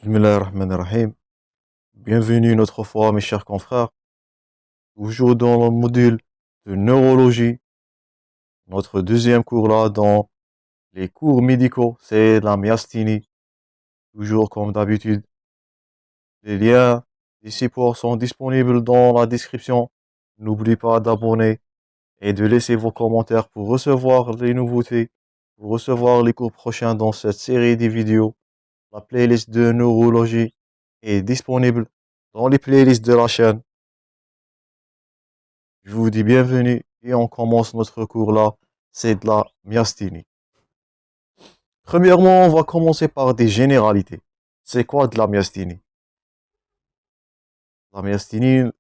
Bismillahirrahmanirrahim. Bienvenue une autre fois, mes chers confrères. Toujours dans le module de neurologie. Notre deuxième cours là, dans les cours médicaux, c'est la myasthénie. Toujours comme d'habitude, les liens des supports sont disponibles dans la description. N'oubliez pas d'abonner et de laisser vos commentaires pour recevoir les nouveautés, pour recevoir les cours prochains dans cette série de vidéos. La playlist de neurologie est disponible dans les playlists de la chaîne. Je vous dis bienvenue et on commence notre cours là, c'est de la myasthénie. Premièrement, on va commencer par des généralités. C'est quoi de la myasthénie? La myasthénie,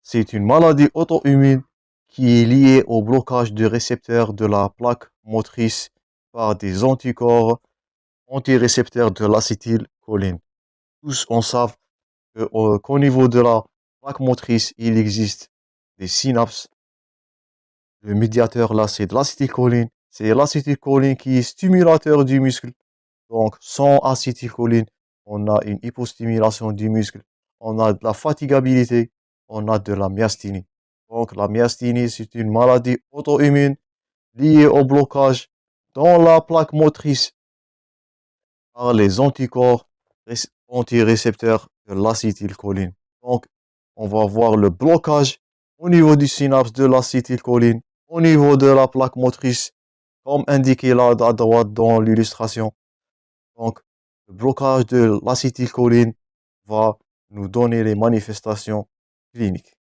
c'est une maladie auto-immune qui est liée au blocage du récepteur de la plaque motrice par des anticorps antirécepteurs de l'acétylcholine. Tous on sait qu'au niveau de la plaque motrice, il existe des synapses. Le médiateur là, c'est de l'acétylcholine. C'est l'acétylcholine qui est stimulateur du muscle. Donc, sans acétylcholine, on a une hypostimulation du muscle. On a de la fatigabilité. On a de la myasthénie. Donc, la myasthénie, c'est une maladie auto-immune liée au blocage dans la plaque motrice par les anticorps antirécepteurs de l'acétylcholine. Donc, on va voir le blocage au niveau du synapse de l'acétylcholine, au niveau de la plaque motrice, comme indiqué là à droite dans l'illustration. Donc, le blocage de l'acétylcholine va nous donner les manifestations cliniques.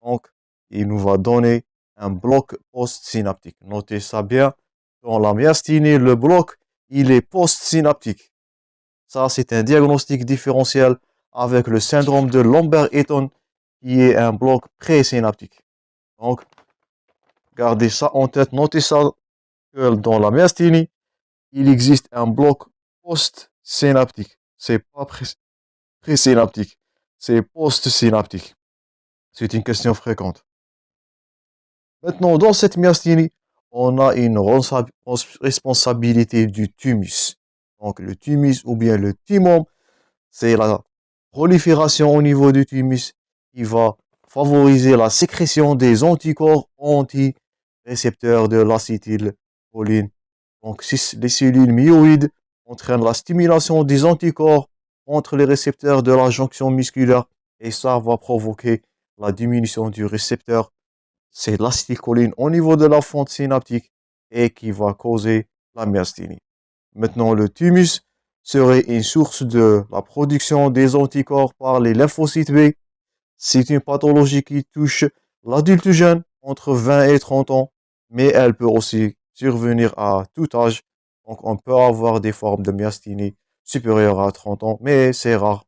Donc, il nous va donner un bloc postsynaptique. Notez ça bien. Dans la myasthénie, le bloc, il est postsynaptique. Ça, c'est un diagnostic différentiel avec le syndrome de Lambert-Eaton, qui est un bloc présynaptique. Donc, gardez ça en tête, notez ça, que dans la myasthénie, il existe un bloc post-synaptique. C'est pas présynaptique, c'est post-synaptique. C'est une question fréquente. Maintenant, dans cette myasthénie, on a une responsabilité du thymus. Donc, le thymus ou bien le thymome, c'est la prolifération au niveau du thymus qui va favoriser la sécrétion des anticorps anti-récepteurs de l'acétylcholine. Donc, les cellules myoïdes entraînent la stimulation des anticorps entre les récepteurs de la jonction musculaire et ça va provoquer la diminution du récepteur. C'est l'acétylcholine au niveau de la fente synaptique et qui va causer la myasthénie. Maintenant, le thymus serait une source de la production des anticorps par les lymphocytes B. C'est une pathologie qui touche l'adulte jeune entre 20 et 30 ans, mais elle peut aussi survenir à tout âge. Donc, on peut avoir des formes de myasthénie supérieures à 30 ans, mais c'est rare.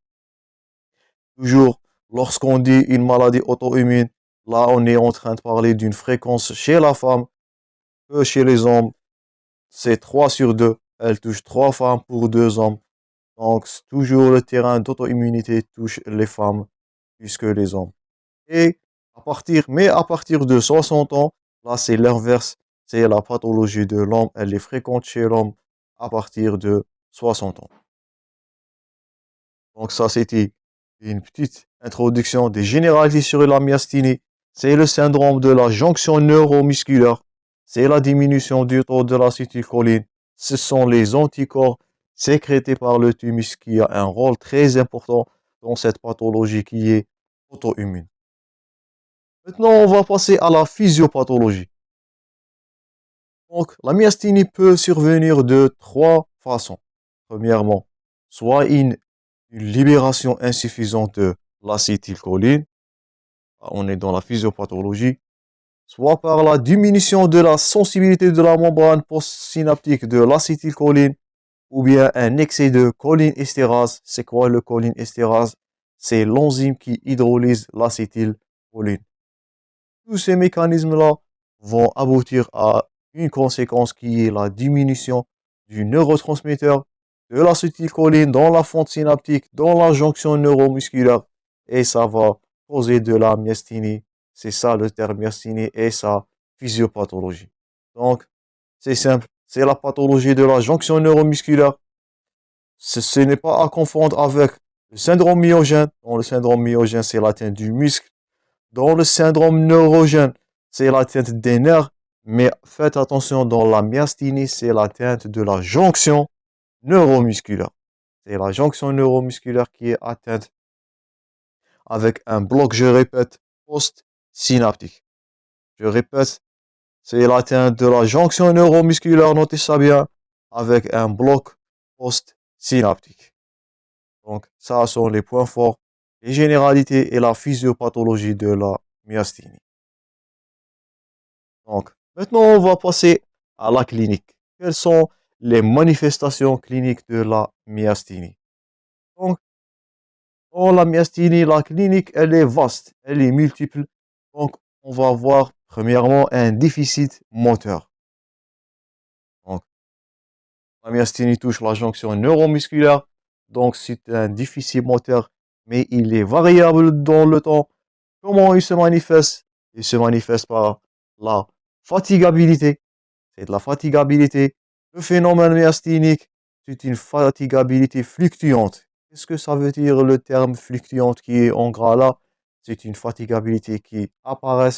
Toujours, lorsqu'on dit une maladie auto-immune, là, on est en train de parler d'une fréquence chez la femme que chez les hommes. C'est 3 sur 2. Elle touche 3 femmes pour 2 hommes. Donc, toujours le terrain d'auto-immunité touche les femmes plus que les hommes. Et à partir de 60 ans, là, c'est l'inverse. C'est la pathologie de l'homme. Elle est fréquente chez l'homme à partir de 60 ans. Donc, ça, c'était une petite introduction des généralités sur la myasthénie. C'est le syndrome de la jonction neuromusculaire. C'est la diminution du taux de l'acétylcholine. Ce sont les anticorps sécrétés par le thymus qui a un rôle très important dans cette pathologie qui est auto-immune. Maintenant, on va passer à la physiopathologie. Donc, la myasthénie peut survenir de 3 façons. Premièrement, soit une libération insuffisante de l'acétylcholine, on est dans la physiopathologie, soit par la diminution de la sensibilité de la membrane postsynaptique de l'acétylcholine, ou bien un excès de cholineestérase. C'est quoi le cholineestérase? C'est l'enzyme qui hydrolyse l'acétylcholine. Tous ces mécanismes-là vont aboutir à une conséquence qui est la diminution du neurotransmetteur de l'acétylcholine dans la fente synaptique, dans la jonction neuromusculaire, et ça va causer de la myasthénie. C'est ça le terme myasthénie et sa physiopathologie. Donc, c'est simple, c'est la pathologie de la jonction neuromusculaire Ce n'est pas à confondre avec le syndrome myogène. Dans le syndrome myogène, c'est l'atteinte du muscle. Dans le syndrome neurogène, c'est l'atteinte des nerfs. Mais faites attention, dans la myasthénie, c'est l'atteinte de la jonction neuromusculaire. C'est la jonction neuromusculaire qui est atteinte avec un bloc, je répète, post-synaptique. Je répète, c'est l'atteinte de la jonction neuromusculaire, notez ça bien, avec un bloc post-synaptique. Donc, ça sont les points forts, les généralités et la physiopathologie de la myasthénie. Donc, maintenant, on va passer à la clinique. Quelles sont les manifestations cliniques de la myasthénie? Donc, dans la myasthénie, la clinique, elle est vaste, elle est multiple. Donc, on va voir premièrement un déficit moteur. Donc, la myasthénie touche la jonction neuromusculaire. Donc, c'est un déficit moteur, mais il est variable dans le temps. Comment il se manifeste? Il se manifeste par la fatigabilité. C'est de la fatigabilité. Le phénomène myasthénique, c'est une fatigabilité fluctuante. Qu'est-ce que ça veut dire le terme fluctuante qui est en gras là? C'est une fatigabilité qui apparaît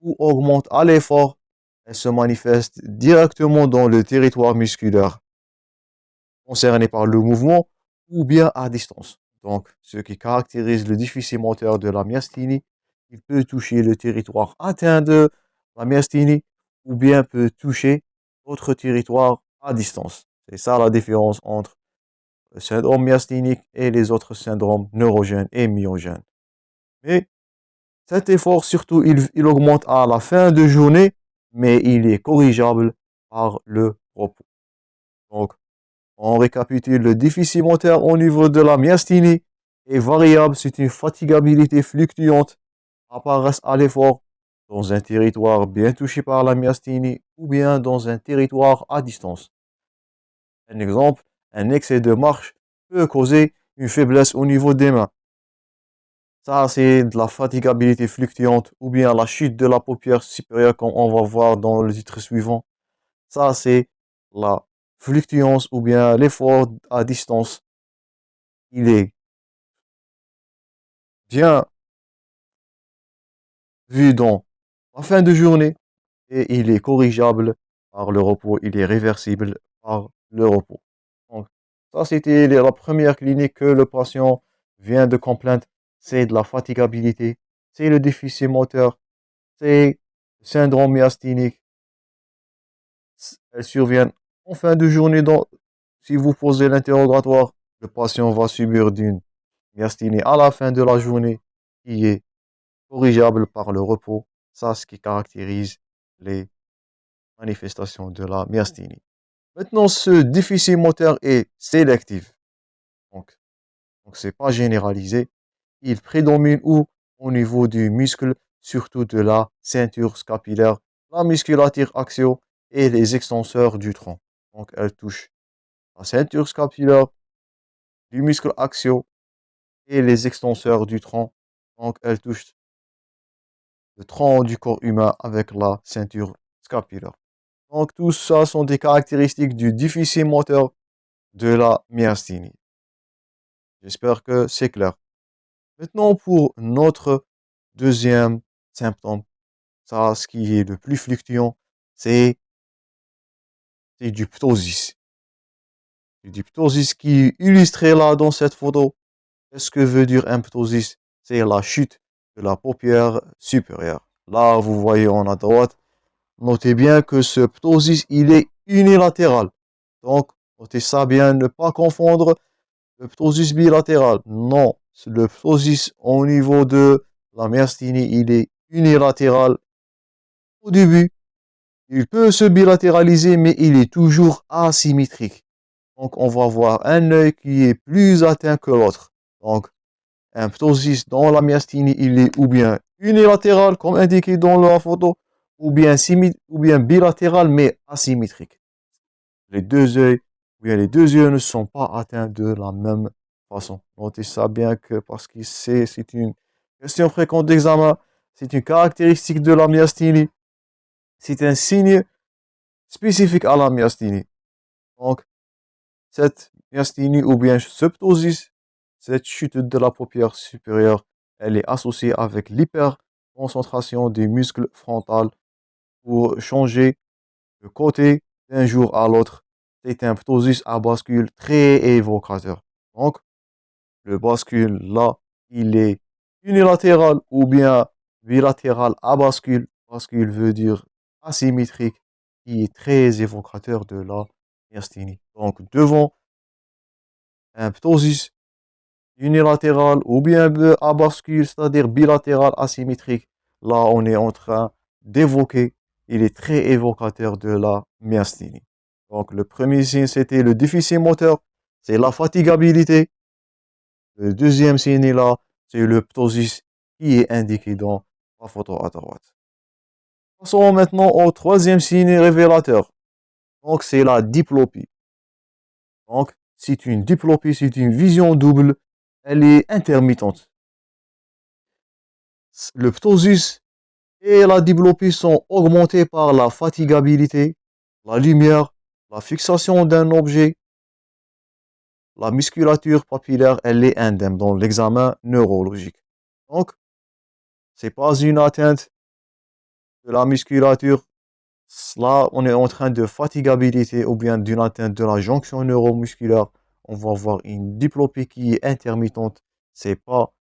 ou augmente à l'effort. Elle se manifeste directement dans le territoire musculaire concerné par le mouvement ou bien à distance. Donc, ce qui caractérise le déficit moteur de la myasthénie, il peut toucher le territoire atteint de la myasthénie ou bien peut toucher d'autres territoires à distance. C'est ça la différence entre le syndrome myasthénique et les autres syndromes neurogènes et myogènes. Mais cet effort, surtout, il augmente à la fin de journée, mais il est corrigeable par le repos. Donc, on récapitule le déficit moteur au niveau de la myasthénie est variable, c'est une fatigabilité fluctuante, apparaissent à l'effort dans un territoire bien touché par la myasthénie ou bien dans un territoire à distance. Un exemple, un excès de marche peut causer une faiblesse au niveau des mains. Ça, c'est de la fatigabilité fluctuante ou bien la chute de la paupière supérieure comme on va voir dans le titre suivant. Ça, c'est la fluctuance ou bien l'effort à distance. Il est bien vu dans la fin de journée et il est corrigeable par le repos. Il est réversible par le repos. Donc, ça, c'était la première clinique que le patient vient de complaindre. C'est de la fatigabilité, c'est le déficit moteur, c'est le syndrome myasthénique. Elles surviennent en fin de journée. Donc, si vous posez l'interrogatoire, le patient va subir d'une myasthénie à la fin de la journée qui est corrigeable par le repos. Ça, ce qui caractérise les manifestations de la myasthénie. Maintenant, ce déficit moteur est sélectif. Donc c'est pas généralisé. Il prédomine où? Au niveau du muscle, surtout de la ceinture scapulaire, la musculature axiale et les extenseurs du tronc. Donc, elle touche la ceinture scapulaire, du muscle axial et les extenseurs du tronc. Donc, elle touche le tronc du corps humain avec la ceinture scapulaire. Donc, tout ça sont des caractéristiques du déficit moteur de la myasthénie. J'espère que c'est clair. Maintenant, pour notre deuxième symptôme, ça, ce qui est le plus fluctuant, c'est du ptosis. Du ptosis qui est illustré là dans cette photo. Qu'est-ce que veut dire un ptosis? C'est la chute de la paupière supérieure. Là, vous voyez en à droite. Notez bien que ce ptosis, il est unilatéral. Donc, notez ça bien, ne pas confondre le ptosis bilatéral. Non, le ptosis au niveau de la myasthénie, il est unilatéral. Au début, il peut se bilatéraliser, mais il est toujours asymétrique. Donc, on va voir un œil qui est plus atteint que l'autre. Donc, un ptosis dans la myasthénie, il est ou bien unilatéral, comme indiqué dans la photo, ou bien bilatéral, mais asymétrique. Les deux yeux ne sont pas atteints de la même façon. Notez ça bien que parce que c'est une question fréquente d'examen, c'est une caractéristique de la myasthénie, c'est un signe spécifique à la myasthénie. Donc, cette myasthénie ou bien subptosis. Cette chute de la paupière supérieure, elle est associée avec l'hyperconcentration des muscles frontaux pour changer de côté d'un jour à l'autre. C'est un ptosis à bascule très évocateur. Donc, le bascule là, il est unilatéral ou bien bilatéral à bascule. Bascule veut dire asymétrique, qui est très évocateur de la myasthénie. Donc, devant un ptosis unilatéral ou bien à bascule, c'est-à-dire bilatéral asymétrique, là, on est en train d'évoquer, il est très évocateur de la myasthénie. Donc, le premier signe, c'était le déficit moteur, c'est la fatigabilité. Le deuxième signe est là, c'est le ptosis qui est indiqué dans la photo à droite. Passons maintenant au troisième signe révélateur. Donc, c'est la diplopie. Donc, c'est une diplopie, c'est une vision double. Elle est intermittente. Le ptosis et la diplopie sont augmentés par la fatigabilité, la lumière, la fixation d'un objet. La musculature papillaire, elle est indemne dans l'examen neurologique. Donc, c'est pas une atteinte de la musculature. Là, on est en train de fatigabilité ou bien d'une atteinte de la jonction neuromusculaire. On va avoir une diplopie qui est intermittente. C'est pas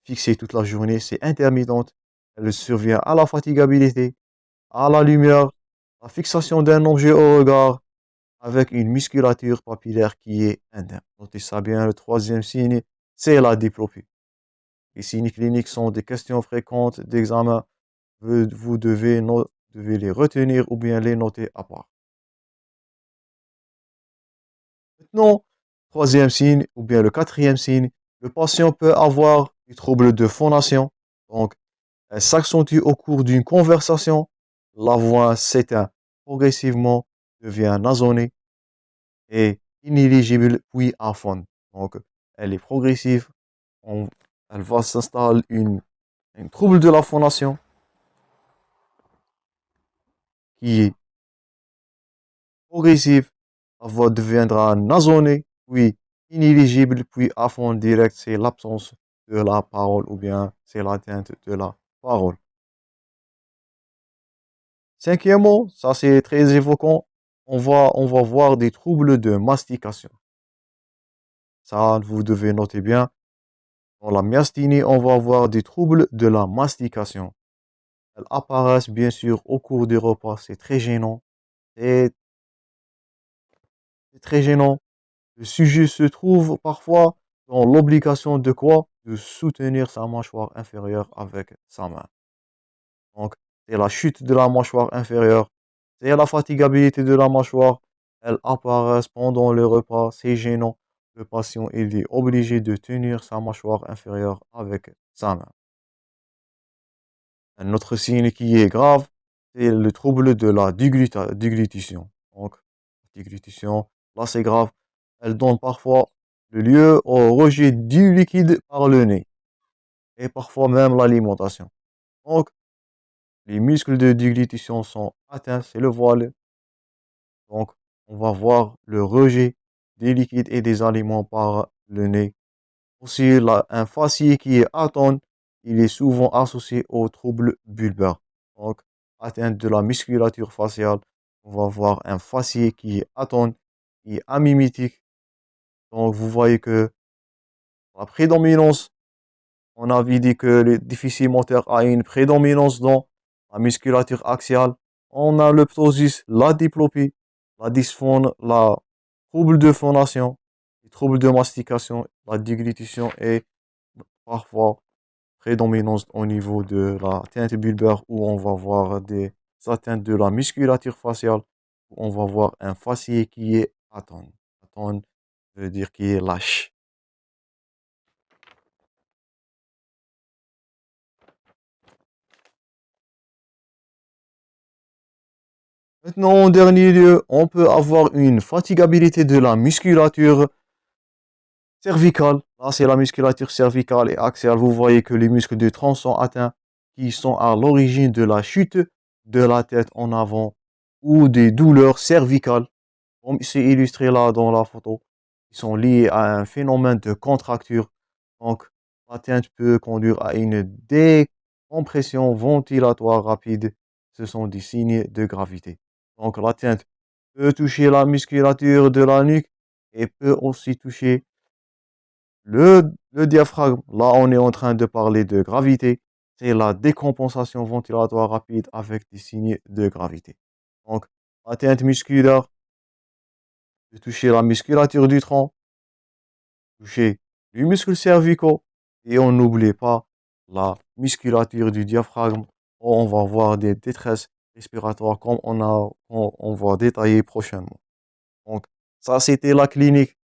fixé toute la journée, c'est intermittente. Elle survient à la fatigabilité, à la lumière, la fixation d'un objet au regard, avec une musculature papillaire qui est indemne. Notez ça bien, le troisième signe, c'est la diplopie. Les signes cliniques sont des questions fréquentes d'examen. Vous devez les retenir ou bien les noter à part. Maintenant, troisième signe ou bien le quatrième signe, le patient peut avoir des troubles de phonation. Donc, elle s'accentue au cours d'une conversation. La voix s'éteint progressivement, devient nasonnée et inéligible puis aphone. Donc, elle est progressive. Elle va s'installer un trouble de la phonation qui est progressive. La voix deviendra nasonnée, puis inéligible, puis aphone direct. C'est l'absence de la parole ou bien c'est l'atteinte de la parole. Cinquièmement, ça c'est très évoquant, on va voir des troubles de mastication. Ça, vous devez noter bien. Dans la myasthénie, on va avoir des troubles de la mastication. Elles apparaissent bien sûr au cours des repas, c'est très gênant. C'est très gênant. Le sujet se trouve parfois dans l'obligation de quoi? De soutenir sa mâchoire inférieure avec sa main. Donc, c'est la chute de la mâchoire inférieure, c'est la fatigabilité de la mâchoire. Elles apparaissent pendant le repas, c'est gênant. Le patient il est obligé de tenir sa mâchoire inférieure avec sa main. Un autre signe qui est grave, c'est le trouble de la déglutition. Donc, déglutition, là c'est grave. Elle donne parfois le lieu au rejet du liquide par le nez et parfois même l'alimentation. Donc, les muscles de déglutition sont atteints, c'est le voile. Donc, on va voir le rejet des liquides et des aliments par le nez. Aussi, un faciès qui est atone, il est souvent associé aux troubles bulbaires. Donc, atteinte de la musculature faciale, on va voir un faciès qui est atone, qui est amymitique. Donc, vous voyez que la prédominance, on avait dit que le déficit moteur a une prédominance dans la musculature axiale. On a le ptosis, la diplopie, la dysphone, la trouble de phonation, les troubles de mastication, la déglutition et parfois prédominance au niveau de la teinte bulbaire où on va voir des atteintes de la musculature faciale, où on va voir un faciès qui est atone. Atone veut dire qui est lâche. Maintenant, en dernier lieu, on peut avoir une fatigabilité de la musculature cervicale. Là, c'est la musculature cervicale et axiale. Vous voyez que les muscles du tronc sont atteints, qui sont à l'origine de la chute de la tête en avant ou des douleurs cervicales. comme c'est illustré là dans la photo, qui sont liés à un phénomène de contracture. Donc, l'atteinte peut conduire à une décompression ventilatoire rapide. Ce sont des signes de gravité. Donc, l'atteinte peut toucher la musculature de la nuque et peut aussi toucher le diaphragme. Là, on est en train de parler de gravité. C'est la décompensation ventilatoire rapide avec des signes de gravité. Donc, atteinte musculaire peut toucher la musculature du tronc, toucher les muscles cervicaux et on n'oublie pas la musculature du diaphragme. On va voir des détresses respiratoires comme on va détailler prochainement. Donc, ça, c'était la clinique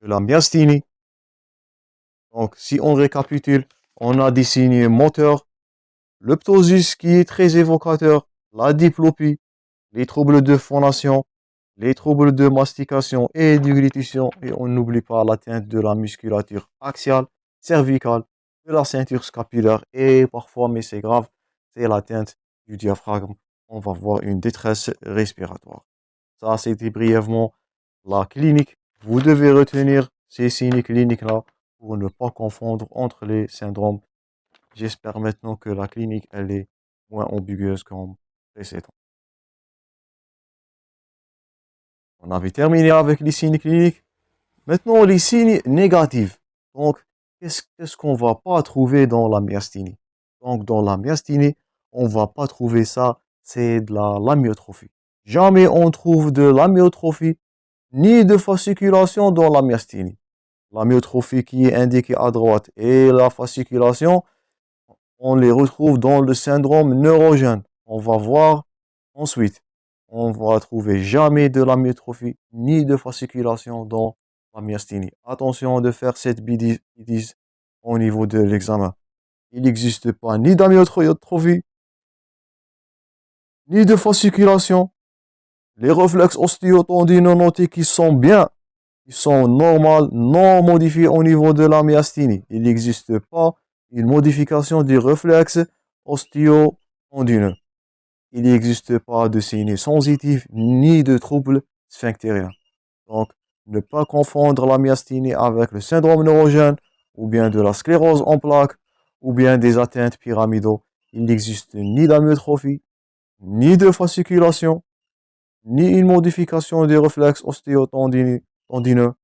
de la myasthénie. Donc, si on récapitule, on a des signes moteurs, le ptosis qui est très évocateur, la diplopie, les troubles de phonation, les troubles de mastication et déglutition, et on n'oublie pas l'atteinte de la musculature axiale, cervicale, de la ceinture scapulaire, et parfois, mais c'est grave, c'est l'atteinte du diaphragme. On va voir une détresse respiratoire. Ça, c'était brièvement la clinique. Vous devez retenir ces signes cliniques-là pour ne pas confondre entre les syndromes. J'espère maintenant que la clinique, elle est moins ambigueuse qu'en précédent. On avait terminé avec les signes cliniques. Maintenant, les signes négatifs. Donc, qu'est-ce qu'on va pas trouver dans la myasthénie? Donc, dans la myasthénie, on va pas trouver ça, c'est de l'amyotrophie. Jamais on trouve de l'amyotrophie ni de fasciculation dans la myasthénie. L'amyotrophie qui est indiquée à droite et la fasciculation, on les retrouve dans le syndrome neurogène. On va voir ensuite. On va trouver jamais de l'amyotrophie ni de fasciculation dans la myasthénie. Attention de faire cette bêtise au niveau de l'examen. Il n'existe pas ni d'amyotrophie ni de fasciculation. Les réflexes ostéotendineux notés qui sont bien, qui sont normaux, non modifiés au niveau de la myasthénie. Il n'existe pas une modification des réflexes ostéotendineux. Il n'existe pas de signes sensitifs ni de troubles sphinctériens. Donc, ne pas confondre la myasthénie avec le syndrome neurogène ou bien de la sclérose en plaques ou bien des atteintes pyramidaux. Il n'existe ni d'amyotrophie, ni de fasciculation, ni une modification des réflexes ostéotendineux,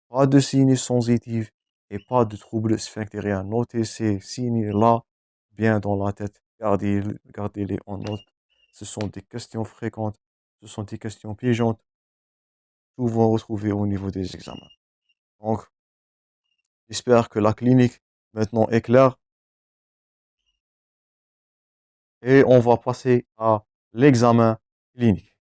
pas de signes sensitifs et pas de troubles sphinctériens. Notez ces signes-là bien dans la tête. Gardez-les en note. Ce sont des questions fréquentes, ce sont des questions piégeantes, souvent retrouvées au niveau des examens. Donc, j'espère que la clinique maintenant est claire et on va passer à l'examen clinique.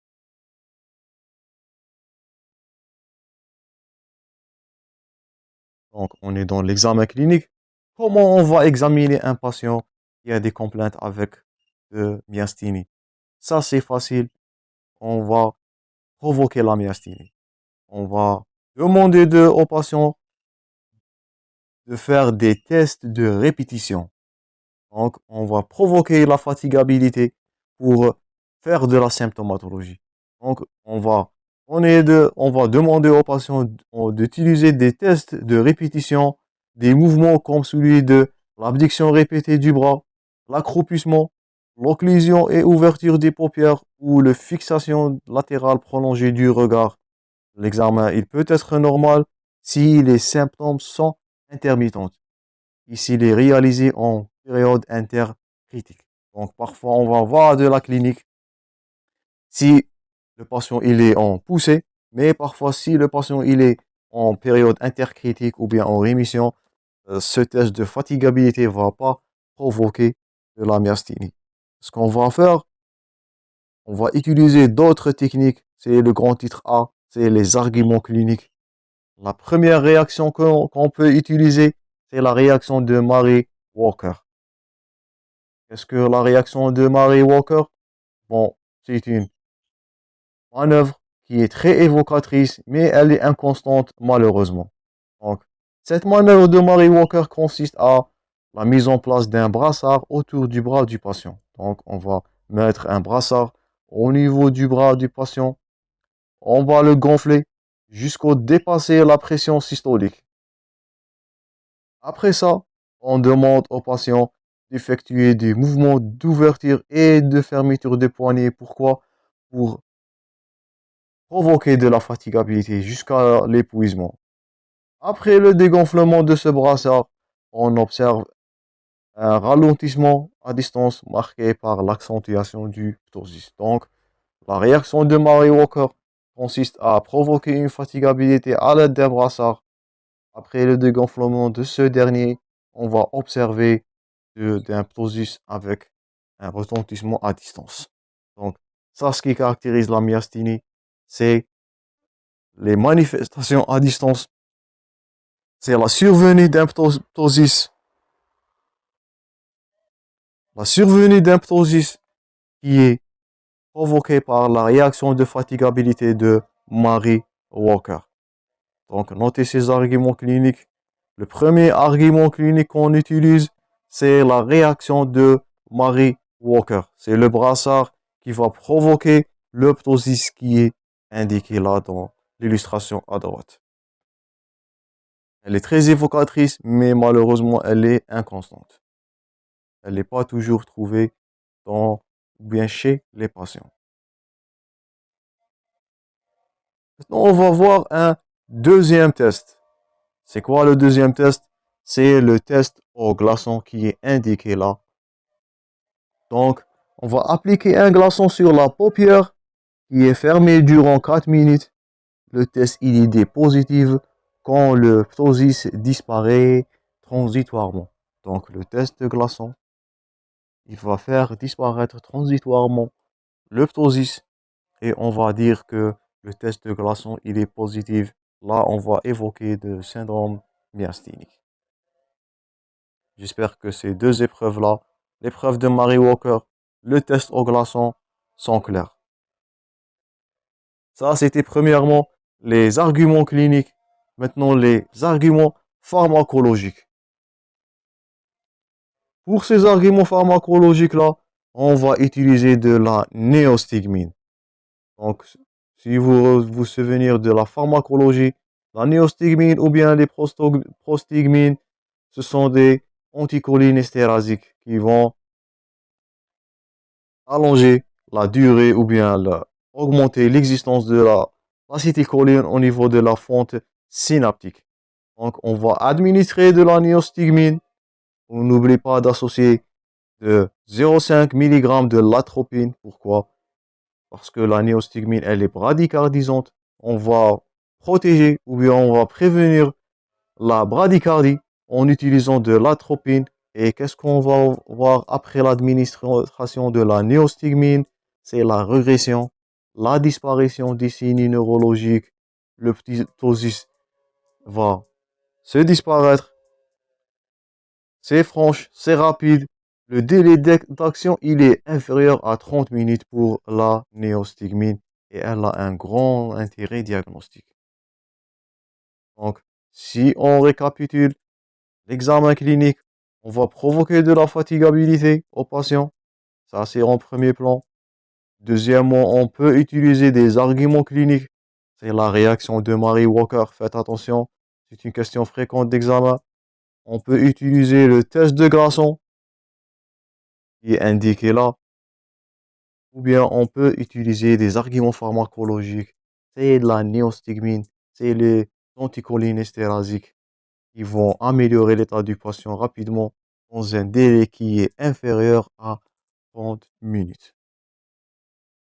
Donc, on est dans l'examen clinique. Comment on va examiner un patient qui a des complaintes avec de myasthénie? Ça, c'est facile. On va provoquer la myasthénie. On va demander au patient de faire des tests de répétition. Donc, on va provoquer la fatigabilité pour faire de la symptomatologie. Donc, on va demander aux patients d'utiliser des tests de répétition, des mouvements comme celui de l'abduction répétée du bras, l'accroupissement, l'occlusion et ouverture des paupières ou la fixation latérale prolongée du regard. L'examen, il peut être normal si les symptômes sont intermittents et s'il est réalisé en période intercritique. Donc, parfois, on va voir de la clinique si le patient il est en poussée, mais parfois, si le patient il est en période intercritique ou bien en rémission, ce test de fatigabilité ne va pas provoquer de la myasthénie. Ce qu'on va faire, on va utiliser d'autres techniques. C'est le grand titre A, c'est les arguments cliniques. La première réaction qu'on peut utiliser, c'est la réaction de Mary Walker. Qu'est-ce que la réaction de Mary Walker? Bon, c'est une manœuvre qui est très évocatrice, mais elle est inconstante malheureusement. Donc, cette manœuvre de Mary Walker consiste à la mise en place d'un brassard autour du bras du patient. Donc, on va mettre un brassard au niveau du bras du patient on va le gonfler jusqu'au dépasser la pression systolique. Après ça, on demande au patient d'effectuer des mouvements d'ouverture et de fermeture des poignets. Pourquoi? Pour provoquer de la fatigabilité jusqu'à l'épuisement. Après le dégonflement de ce brassard, on observe un ralentissement à distance marqué par l'accentuation du ptosis. Donc, la réaction de Mary Walker consiste à provoquer une fatigabilité à l'aide d'un brassard. Après le dégonflement de ce dernier, on va observer d'un ptosis avec un retentissement à distance. Donc, ça, ce qui caractérise la myasthénie, c'est les manifestations à distance. C'est la survenue d'un ptosis. La survenue d'un ptosis qui est provoquée par la réaction de fatigabilité de Mary Walker. Donc, notez ces arguments cliniques. Le premier argument clinique qu'on utilise, c'est la réaction de Mary Walker. C'est le brassard qui va provoquer le ptosis qui est indiqué là dans l'illustration à droite. Elle est très évocatrice, mais malheureusement, elle est inconstante. Elle n'est pas toujours trouvée ou bien chez les patients. Maintenant, on va voir un deuxième test. C'est quoi le deuxième test? C'est le test au glaçon qui est indiqué là. Donc, on va appliquer un glaçon sur la paupière qui est fermée durant 4 minutes. Le test il est positif quand le ptosis disparaît transitoirement. Donc, le test de glaçon, il va faire disparaître transitoirement le ptosis et on va dire que le test de glaçon il est positif. Là, on va évoquer le syndrome myasthénique. J'espère que ces deux épreuves-là, l'épreuve de Mary Walker, le test au glaçon, sont clairs. Ça, c'était premièrement les arguments cliniques. Maintenant, les arguments pharmacologiques. Pour ces arguments pharmacologiques-là, on va utiliser de la néostigmine. Donc, si vous vous souvenez de la pharmacologie, la néostigmine ou bien les prostigmines, ce sont des anticholinésterasiques qui vont allonger la durée ou bien augmenter l'existence de l'acétylcholine au niveau de la fonte synaptique. Donc, on va administrer de la néostigmine. On n'oublie pas d'associer de 0,5 mg de l'atropine. Pourquoi? Parce que la néostigmine, elle est bradycardisante. On va protéger ou bien on va prévenir la bradycardie en utilisant de l'atropine. Et qu'est-ce qu'on va voir après l'administration de la néostigmine? C'est la régression, la disparition des signes neurologiques. Le ptosis va se disparaître. C'est franche, c'est rapide. Le délai d'action, il est inférieur à 30 minutes pour la néostigmine et elle a un grand intérêt diagnostique. Donc, si on récapitule l'examen clinique, on va provoquer de la fatigabilité au patient. Ça, c'est en premier plan. Deuxièmement, on peut utiliser des arguments cliniques. C'est la réaction de Mary Walker. Faites attention, c'est une question fréquente d'examen. On peut utiliser le test de glaçon qui est indiqué là. Ou bien on peut utiliser des arguments pharmacologiques. C'est de la néostigmine, c'est les anticholinésterasiques qui vont améliorer l'état du patient rapidement dans un délai qui est inférieur à 30 minutes.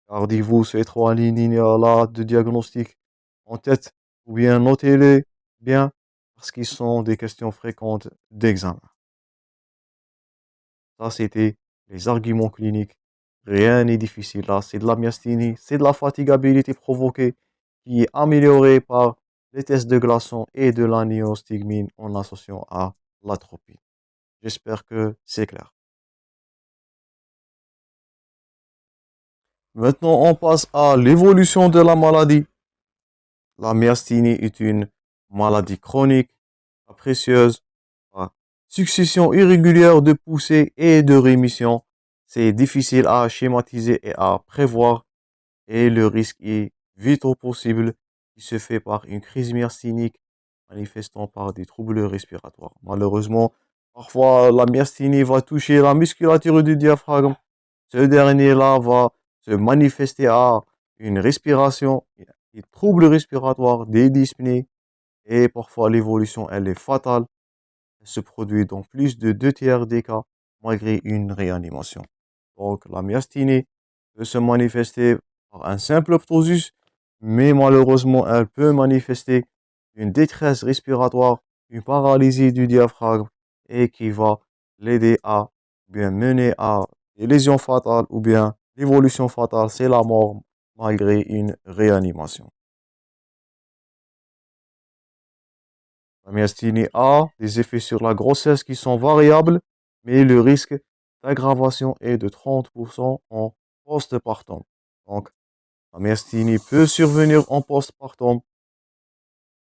Gardez-vous ces trois lignes-là de diagnostic en tête ou bien notez-les bien parce qu'ils sont des questions fréquentes d'examen. Ça, c'était les arguments cliniques. Rien n'est difficile là. C'est de la myasthénie, c'est de la fatigabilité provoquée qui est améliorée par les tests de glaçon et de la néostigmine en associant à l'atropine. J'espère que c'est clair. Maintenant, on passe à l'évolution de la maladie. La myasthénie est une maladie chronique, capricieuse, à succession irrégulière de poussées et de rémissions. C'est difficile à schématiser et à prévoir et le risque est vite au possible, qui se fait par une crise myasthénique manifestant par des troubles respiratoires. Malheureusement, parfois la myasthénie va toucher la musculature du diaphragme. Ce dernier-là va se manifester à une respiration, des troubles respiratoires, des dyspnées, et parfois l'évolution, elle est fatale. Elle se produit dans plus de 2 tiers des cas, malgré une réanimation. Donc la myasthénie peut se manifester par un simple ptosis, mais malheureusement, elle peut manifester une détresse respiratoire, une paralysie du diaphragme, et qui va l'aider à bien mener à des lésions fatales ou bien l'évolution fatale, c'est la mort malgré une réanimation. La myasthénie a des effets sur la grossesse qui sont variables, mais le risque d'aggravation est de 30% en postpartum. Donc, la myasthénie peut survenir en postpartum.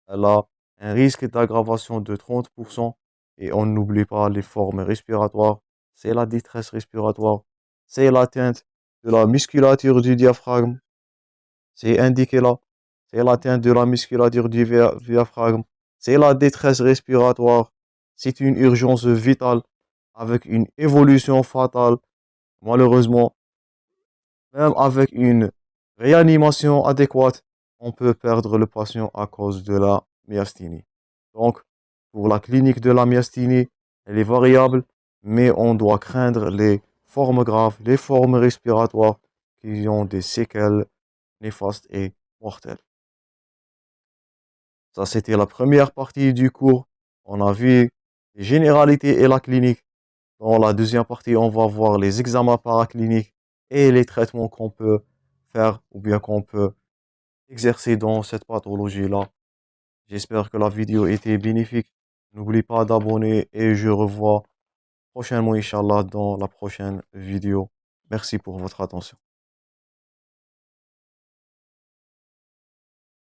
Elle a un risque d'aggravation de 30%. Et on n'oublie pas les formes respiratoires. C'est la détresse respiratoire. C'est l'atteinte de la musculature du diaphragme. C'est indiqué là. C'est l'atteinte de la musculature du diaphragme. C'est la détresse respiratoire. C'est une urgence vitale avec une évolution fatale. Malheureusement, même avec une réanimation adéquate, on peut perdre le patient à cause de la myasthénie. Donc, pour la clinique de la myasthénie, elle est variable, mais on doit craindre les formes graves, les formes respiratoires qui ont des séquelles néfastes et mortelles. Ça, c'était la première partie du cours. On a vu les généralités et la clinique. Dans la deuxième partie, on va voir les examens paracliniques et les traitements qu'on peut faire ou bien qu'on peut exercer dans cette pathologie-là. J'espère que la vidéo était bénéfique. N'oublie pas d'abonner et je revois prochainement, Inch'Allah, dans la prochaine vidéo. Merci pour votre attention.